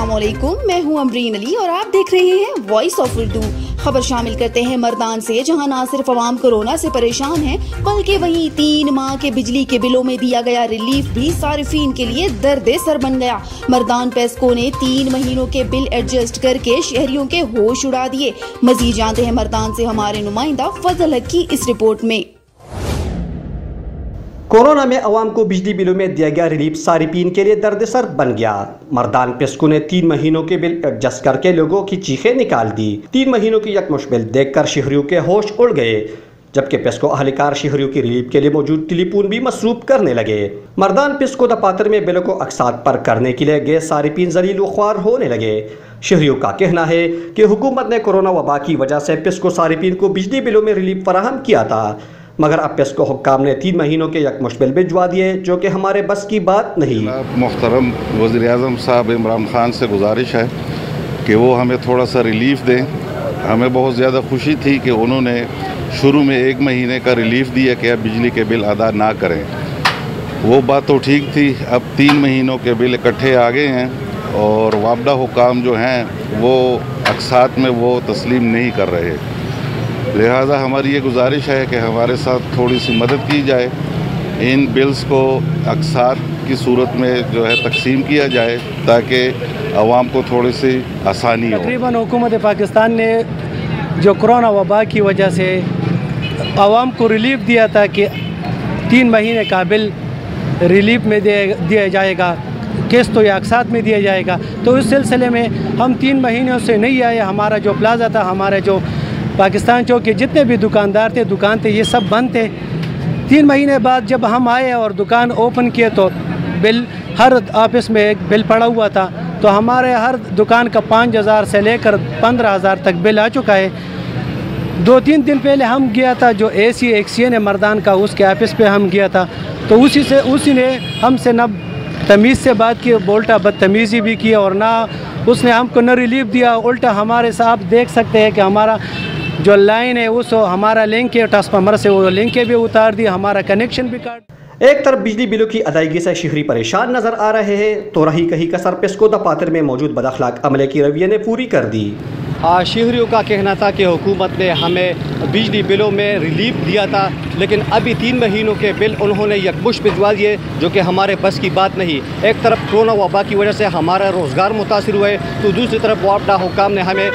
अस्सलामुअलैकुम, मैं हूं अमरीन अली और आप देख रहे हैं वॉइस ऑफ उर्दू। खबर शामिल करते हैं मर्दान से, जहां न सिर्फ अवाम कोरोना से परेशान है बल्कि वहीं 3 माह के बिजली के बिलों में दिया गया रिलीफ भी सारिफीन के लिए दर्द सर बन गया। मर्दान पेस्को ने 3 महीनों के बिल एडजस्ट करके शहरियों के होश उड़ा दिए। मजीद जानते हैं मर्दान से हमारे नुमाइंदा फजल हक की इस रिपोर्ट में। कोरोना में अवाम को बिजली बिलों में दिया गया रिलीफ सारिफीन के लिए दर्दसर बन गया। मर्दान पेस्को ने 3 महीनों के बिल एडजस्ट करके लोगों की चीखें निकाल दी। 3 महीनों की यकमुश्त बिल देखकर शहरियों के होश उड़ गए, जबकि पेस्को अहलकार शहरियों की रिलीफ के लिए मौजूद टेलीफोन भी मसरूफ करने लगे। मर्दान पेस्को दफातर में बिलों को अकसात पर करने के लिए गैस सारिफीन जलील व ख्वार होने लगे। शहरियों का कहना है कि हुकूमत ने कोरोना वबा की वजह से पेस्को सारिफीन को बिजली बिलों में रिलीफ फराहम किया था, मगर अब पेस्को हुक्काम ने 3 महीनों के यकमुश्त बिल भिजवा दिए, जो कि हमारे बस की बात नहीं। मुहतरम वज़ीर आज़म साहब इमरान खान से गुजारिश है कि वो हमें थोड़ा सा रिलीफ दें। हमें बहुत ज़्यादा खुशी थी कि उन्होंने शुरू में 1 महीने का रिलीफ दिया कि अब बिजली के बिल अदा ना करें। वो बात तो ठीक थी, अब 3 महीनों के बिल इकट्ठे आ गए हैं और वाबदा हुक्काम जो हैं वो अकसात में वो तस्लीम नहीं कर रहे। लिहाजा हमारी ये गुजारिश है कि हमारे साथ थोड़ी सी मदद की जाए, इन बिल्स को अकसात की सूरत में जो है तकसीम किया जाए ताकि आवाम को थोड़ी सी आसानी हो। तकरीबन हुकूमत पाकिस्तान ने जो कोरोना वबा की वजह से आवाम को रिलीफ दिया था कि 3 महीने का बिल रिलीफ में दिया जाएगा, किस्त तो या अकसात में दिया जाएगा। तो इस सिलसिले में हम 3 महीनों से नहीं आए। हमारा जो प्लाजा था, हमारे जो पाकिस्तान चौक के जितने भी दुकानदार थे, दुकान थे, ये सब बंद थे। 3 महीने बाद जब हम आए और दुकान ओपन किए तो बिल हर ऑफिस में एक बिल पड़ा हुआ था। तो हमारे हर दुकान का 5000 से लेकर 15000 तक बिल आ चुका है। 2-3 दिन पहले हम गया था, जो ACA ने मर्दान का, उसके ऑफिस पे हम गया था, तो उसी ने हमसे न तमीज़ से बात की, उल्टा बदतमीज़ी भी की और ना उसने हमको न रिलीफ दिया, उल्टा हमारे साथ देख सकते हैं कि हमारा जो लाइन है उस हमारा लिंक के ट्रांसफार्मर से वो लिंक भी उतार दी, हमारा कनेक्शन भी काट। एक तरफ बिजली बिलों की अदायगी से शहरी परेशान नजर आ रहे हैं, तो रही कहीं कसर पेस्को दफातर में मौजूद बदअखलाक अमले की रवैये ने पूरी कर दी। शहरियों का कहना था कि हुकूमत ने हमें बिजली बिलों में रिलीफ दिया था, लेकिन अभी 3 महीनों के बिल उन्होंने यकमुश्त भिजवा दिए, जो कि हमारे बस की बात नहीं। एक तरफ कोरोना वबा की वजह से हमारा रोज़गार मुतासिर हुआ है, तो दूसरी तरफ वापडा हुक्काम ने हमें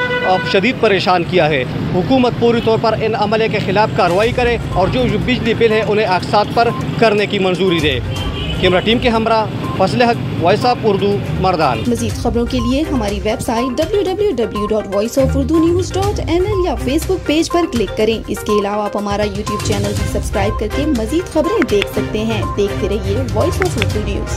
शदीद परेशान किया है। हुकूमत पूरी तौर पर इन अमले के ख़िलाफ़ कार्रवाई करे और जो बिजली बिल है उन्हें अकसात पर करने की मंजूरी दे। कैमरा टीम के हमरा फजल हक, वॉइस ऑफ उर्दू, मर्दान। मज़ीद खबरों के लिए हमारी वेबसाइट www.voiceofurdunews.nl या फेसबुक पेज पर क्लिक करें। इसके अलावा आप हमारा YouTube चैनल भी सब्सक्राइब करके मज़ीद खबरें देख सकते हैं। देखते रहिए वॉइस ऑफ उर्दू न्यूज़।